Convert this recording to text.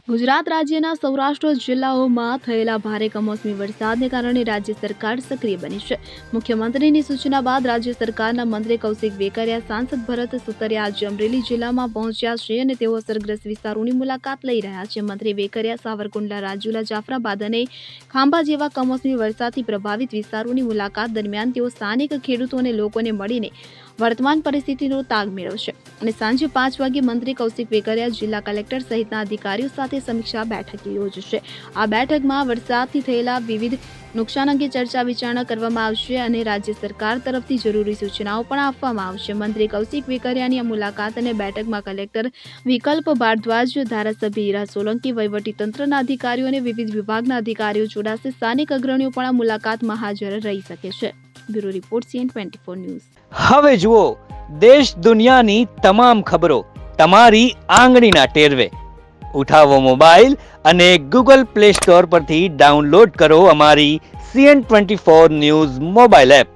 ગુજરાત રાજ્યના સૌરાષ્ટ્ર જિલ્લાઓમાં થયેલા ભારે કમોસમી વરસાદને કારણે રાજ્ય સરકાર સક્રિય બની છે। મુખ્યમંત્રીની સૂચના બાદ રાજ્ય સરકારના મંત્રી કૌશિક વેકરિયા, સાંસદ ભરત સુતરિયા આજે અમરેલી જિલ્લામાં પહોંચ્યા છે અને તેઓ અસરગ્રસ્ત વિસ્તારોની મુલાકાત લઈ રહ્યા છે। મંત્રી વેકરિયા સાવરકુંડલા, રાજુલા, જાફરાબાદ અને ખાંભા જેવા કમોસમી વરસાદથી પ્રભાવિત વિસ્તારોની મુલાકાત દરમિયાન તેઓ સ્થાનિક ખેડૂતો અને લોકોને મળીને વર્તમાન પરિસ્થિતિનો તાગ મેળવશે અને સાંજે 5 વાગે મંત્રી કૌશિક વેકરિયા જિલ્લા કલેક્ટર સહિતના અધિકારીઓ સાથે સમીક્ષા બેઠક યોજશે। આ બેઠકમાં વરસાદથી થયેલા વિવિધ નુકસાન અંગે ચર્ચા વિચારણા કરવામાં આવશે અને રાજ્ય સરકાર તરફથી જરૂરી સૂચનાઓ પણ આપવામાં આવશે। મંત્રી કૌશિક વેકરિયાની આ મુલાકાત અને બેઠકમાં કલેક્ટર વિકલ્પ ભારદ્વાજ, ધારાસભ્ય હીરા સોલંકી, વહીવટીતંત્રના અધિકારીઓ અને વિવિધ વિભાગના અધિકારીઓ જોડાશે। સ્થાનિક અગ્રણીઓ પણ આ મુલાકાતમાં હાજર રહી શકે છે। Bureau report CN24 news. હવે જુઓ દેશ દુનિયાની તમામ ખબરો તમારી આંગળીના ટેરવે। ઉઠાવો મોબાઈલ અને Google Play Store પરથી ડાઉનલોડ કરો અમારી CN24 ન્યૂઝ મોબાઈલ એપ।